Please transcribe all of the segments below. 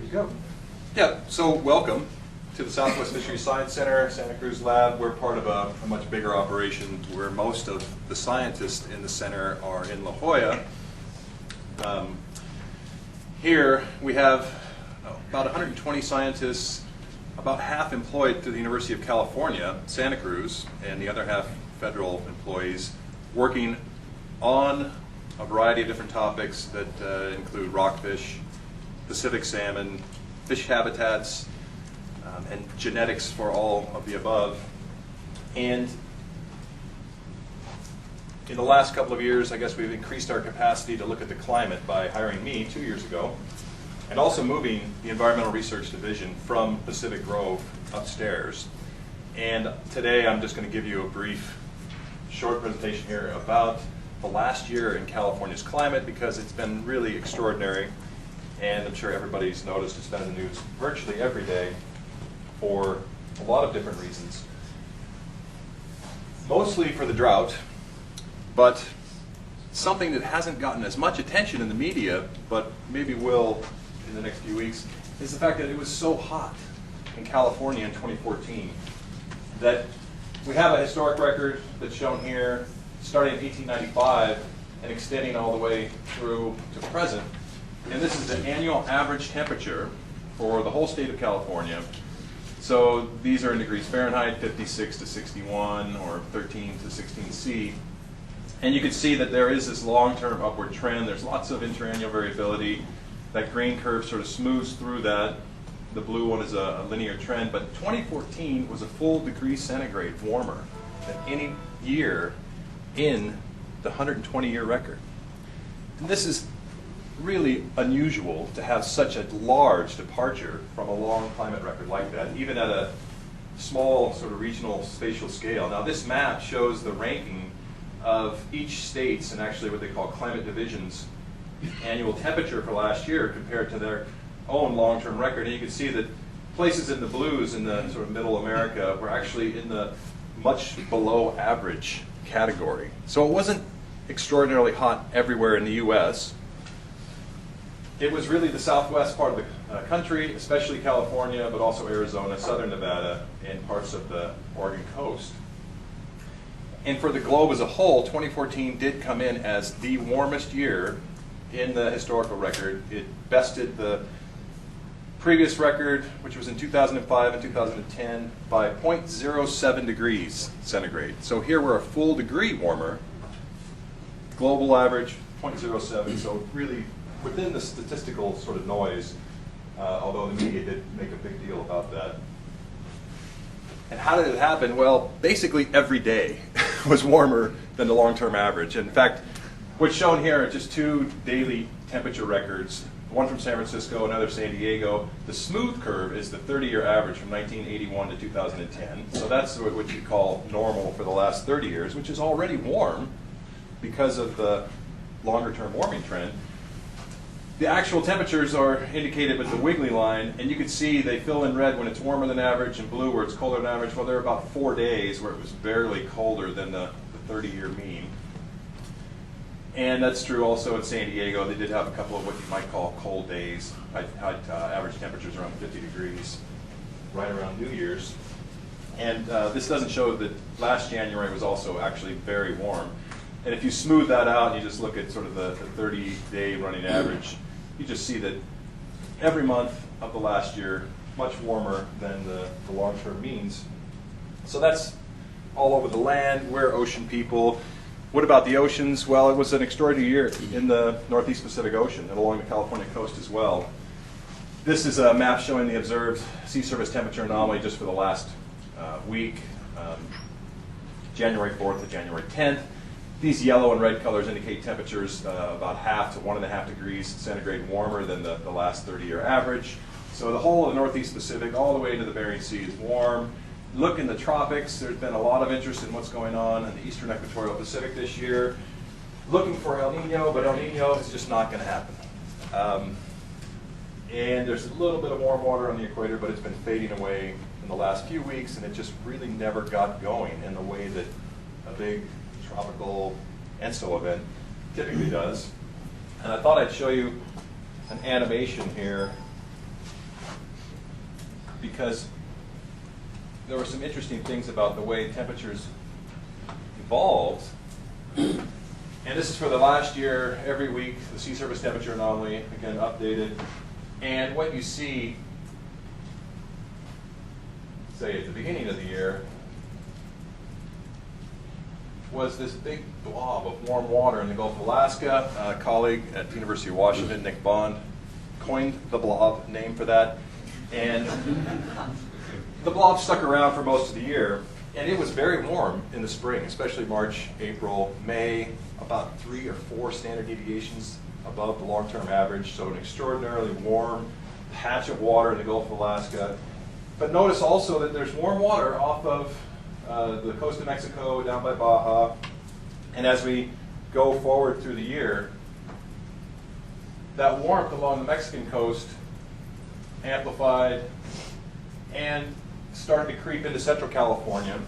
you go. Yeah, so welcome to the Southwest Fisheries Science Center, Santa Cruz Lab. We're part of a much bigger operation where most of the scientists in the center are in La Jolla. Here we have about 120 scientists, about half employed through the University of California, Santa Cruz, and the other half federal employees working on a variety of different topics that include rockfish, Pacific salmon, fish habitats, and genetics for all of the above. And in the last couple of years, I guess we've increased our capacity to look at the climate by hiring me 2 years ago, and also moving the Environmental Research Division from Pacific Grove upstairs. And today I'm just going to give you a brief, short presentation here about the last year in California's climate, because it's been really extraordinary. And I'm sure everybody's noticed it's been in the news virtually every day for a lot of different reasons. Mostly for the drought, but something that hasn't gotten as much attention in the media, but maybe will in the next few weeks, is the fact that it was so hot in California in 2014 that we have a historic record that's shown here starting in 1895 and extending all the way through to present. And this is the annual average temperature for the whole state of California. So these are in degrees Fahrenheit, 56 to 61, or 13 to 16 C. And you can see that there is this long-term upward trend. There's lots of interannual variability. That green curve sort of smooths through that. The blue one is a linear trend. But 2014 was a full degree centigrade warmer than any year in the 120-year record. And this is really unusual to have such a large departure from a long climate record like that, even at a small sort of regional spatial scale. Now this map shows the ranking of each state's, and actually what they call climate divisions, annual temperature for last year compared to their own long-term record. And you can see that places in the blues in the sort of middle America were actually in the much below average category. So it wasn't extraordinarily hot everywhere in the US. It was really the southwest part of the country, especially California, but also Arizona, southern Nevada, and parts of the Oregon coast. And for the globe as a whole, 2014 did come in as the warmest year in the historical record. It bested the previous record, which was in 2005 and 2010, by 0.07 degrees centigrade. So here we're a full degree warmer. Global average, 0.07, so really within the statistical sort of noise, although the media did make a big deal about that. And how did it happen? Well, basically every day was warmer than the long-term average. In fact, what's shown here are just two daily temperature records, one from San Francisco, another San Diego. The smooth curve is the 30-year average from 1981 to 2010. So that's what you call normal for the last 30 years, which is already warm because of the longer-term warming trend. The actual temperatures are indicated with the wiggly line, and you can see they fill in red when it's warmer than average and blue where it's colder than average. Well, there are about 4 days where it was barely colder than the 30-year mean. And that's true also in San Diego. They did have a couple of what you might call cold days. Had average temperatures around 50 degrees right around New Year's. And this doesn't show that last January was also actually very warm. And if you smooth that out and you just look at sort of the 30-day running average, you just see that every month of the last year, much warmer than the long-term means. So that's all over the land. We're ocean people. What about the oceans? Well, it was an extraordinary year in the Northeast Pacific Ocean and along the California coast as well. This is a map showing the observed sea surface temperature anomaly just for the last week, January 4th to January 10th. These yellow and red colors indicate temperatures about half to 1.5 degrees centigrade warmer than the last 30-year average. So the whole of the Northeast Pacific all the way into the Bering Sea is warm. Look in the tropics. There's been a lot of interest in what's going on in the eastern equatorial Pacific this year. Looking for El Nino, but El Nino is just not going to happen. And there's a little bit of warm water on the equator, but it's been fading away in the last few weeks, and it just really never got going in the way that a big tropical ENSO event typically does. And I thought I'd show you an animation here because there were some interesting things about the way temperatures evolved. And this is for the last year, every week, the sea surface temperature anomaly, again updated. And what you see, say at the beginning of the year, was this big blob of warm water in the Gulf of Alaska. A colleague at the University of Washington, Nick Bond, coined the blob name for that. And the blob stuck around for most of the year. And it was very warm in the spring, especially March, April, May, about 3 or 4 standard deviations above the long-term average. So an extraordinarily warm patch of water in the Gulf of Alaska. But notice also that there's warm water off of the coast of Mexico, down by Baja. And as we go forward through the year, that warmth along the Mexican coast amplified and started to creep into Central California.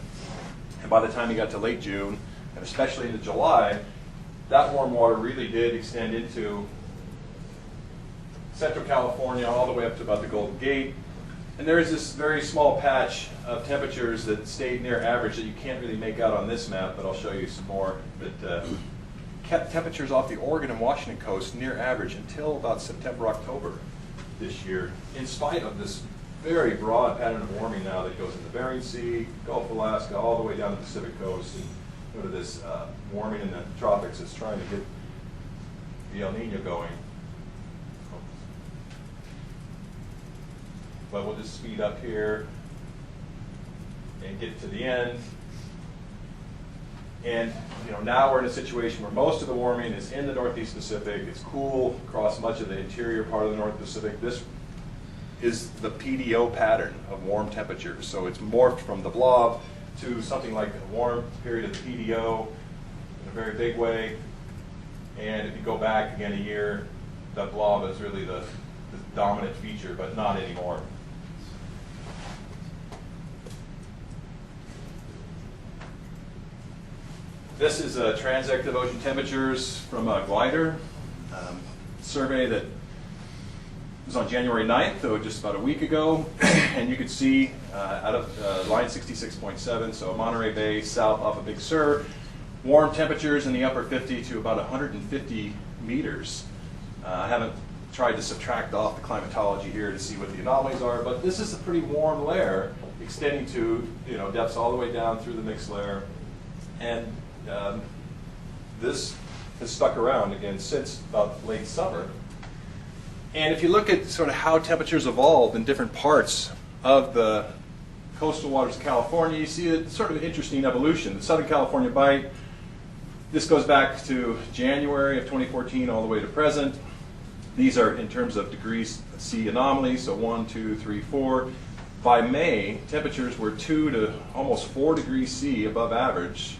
And by the time you got to late June, and especially into July, that warm water really did extend into Central California all the way up to about the Golden Gate. And there is this very small patch of temperatures that stayed near average that you can't really make out on this map, but I'll show you some more, that kept temperatures off the Oregon and Washington coast near average until about September, October this year, in spite of this very broad pattern of warming now that goes into Bering Sea, Gulf of Alaska, all the way down to the Pacific coast. And go to this warming in the tropics that's trying to get the El Nino going. But we'll just speed up here and get to the end. And now we're in a situation where most of the warming is in the Northeast Pacific. It's cool across much of the interior part of the North Pacific. This is the PDO pattern of warm temperatures. So it's morphed from the blob to something like a warm period of the PDO in a very big way. And if you go back again a year, that blob is really the dominant feature, but not anymore. This is transective ocean temperatures from a glider survey that was on January 9th, so just about a week ago. And you could see out of line 66.7, so Monterey Bay south off of Big Sur, warm temperatures in the upper 50 to about 150 meters. I haven't tried to subtract off the climatology here to see what the anomalies are, but this is a pretty warm layer extending to depths all the way down through the mixed layer. And this has stuck around again since about late summer. And if you look at sort of how temperatures evolved in different parts of the coastal waters of California, you see a sort of an interesting evolution. The Southern California Bight, this goes back to January of 2014 all the way to present. These are in terms of degrees C anomalies, so 1, 2, 3, 4. By May, temperatures were 2 to almost 4 degrees C above average,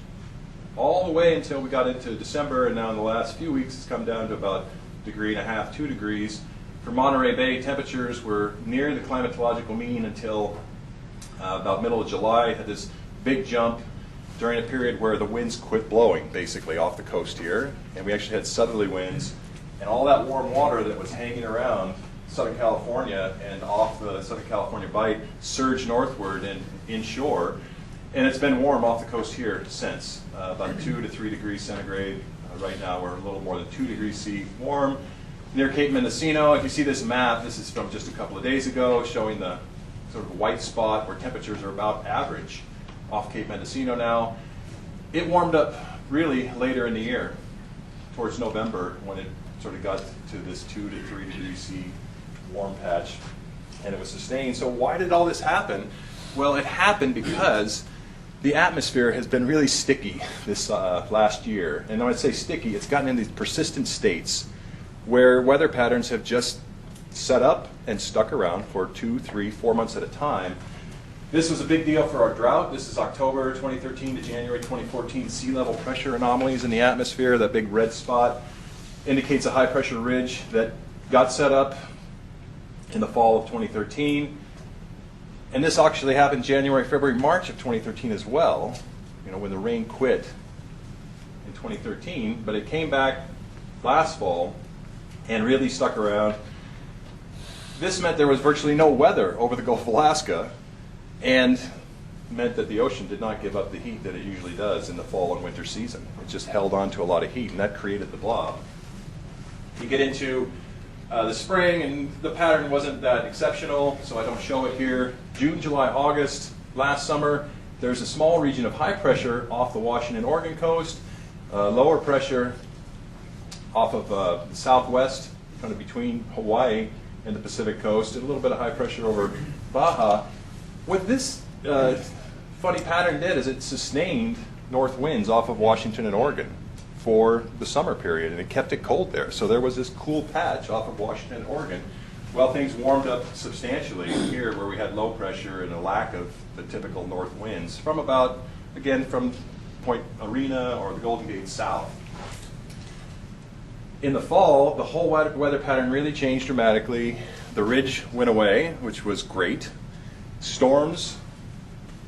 all the way until we got into December, and now in the last few weeks it's come down to about 1.5 degrees, 2 degrees. For Monterey Bay, temperatures were near the climatological mean until about middle of July. Had this big jump during a period where the winds quit blowing, basically, off the coast here. And we actually had southerly winds. And all that warm water that was hanging around Southern California and off the Southern California Bight surged northward and inshore. And it's been warm off the coast here since, about 2 to 3 degrees centigrade. Right now we're a little more than 2 degrees C warm. Near Cape Mendocino, if you see this map, this is from just a couple of days ago, showing the sort of white spot where temperatures are about average off Cape Mendocino now. It warmed up really later in the year, towards November, when it sort of got to this 2 to 3 degrees C warm patch, and it was sustained. So why did all this happen? Well, it happened because the atmosphere has been really sticky this last year. And when I say sticky, it's gotten in these persistent states where weather patterns have just set up and stuck around for 2, 3, 4 months at a time. This was a big deal for our drought. This is October 2013 to January 2014 sea level pressure anomalies in the atmosphere. That big red spot indicates a high pressure ridge that got set up in the fall of 2013. And this actually happened January, February, March of 2013 as well, when the rain quit in 2013. But it came back last fall and really stuck around. this meant there was virtually no weather over the Gulf of Alaska, and meant that the ocean did not give up the heat that it usually does in the fall and winter season. It just held on to a lot of heat, and that created the blob. You get into the spring, and the pattern wasn't that exceptional, so I don't show it here. June, July, August, last summer, there's a small region of high pressure off the Washington-Oregon coast, lower pressure off of the southwest, kind of between Hawaii and the Pacific coast, and a little bit of high pressure over Baja. What this funny pattern did is it sustained north winds off of Washington and Oregon for the summer period, and it kept it cold there. So there was this cool patch off of Washington and Oregon. Well, things warmed up substantially here where we had low pressure and a lack of the typical north winds from about, again, from Point Arena or the Golden Gate south. In the fall, the whole weather pattern really changed dramatically. The ridge went away, which was great. Storms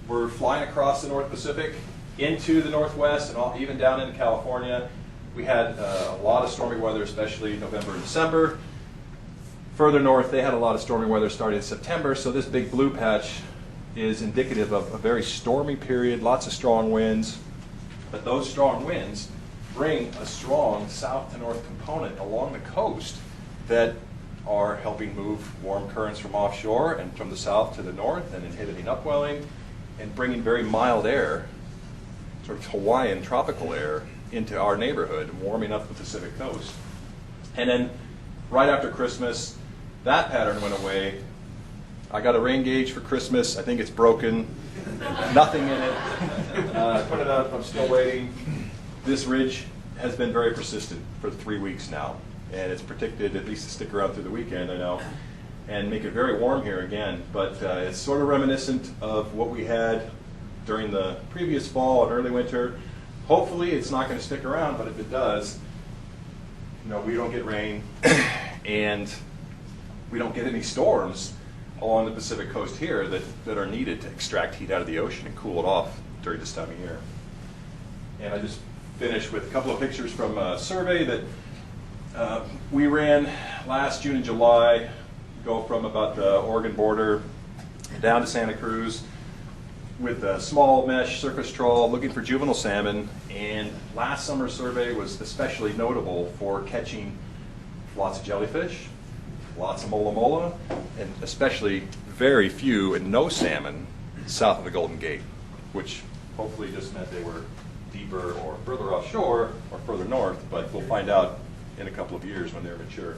were flying across the North Pacific into the Northwest and even down into California. We had a lot of stormy weather, especially November and December. Further north, they had a lot of stormy weather starting in September, so this big blue patch is indicative of a very stormy period, lots of strong winds. But those strong winds bring a strong south to north component along the coast that are helping move warm currents from offshore and from the south to the north and inhibiting upwelling and bringing very mild air, sort of Hawaiian tropical air, into our neighborhood, warming up the Pacific coast. And then right after Christmas, that pattern went away. I got a rain gauge for Christmas. I think it's broken. Nothing in it. I put it up. I'm still waiting. This ridge has been very persistent for 3 weeks now, and it's predicted at least to stick around through the weekend, I know, and make it very warm here again. But it's sort of reminiscent of what we had during the previous fall and early winter. Hopefully it's not going to stick around, but if it does, we don't get rain and we don't get any storms along the Pacific coast here that are needed to extract heat out of the ocean and cool it off during this time of year. And I just finished with a couple of pictures from a survey that we ran last June and July, go from about the Oregon border down to Santa Cruz with a small mesh surface trawl looking for juvenile salmon. And last summer's survey was especially notable for catching lots of jellyfish, lots of mola mola, and especially very few and no salmon south of the Golden Gate, which hopefully just meant they were deeper or further offshore or further north, but we'll find out in a couple of years when they're mature.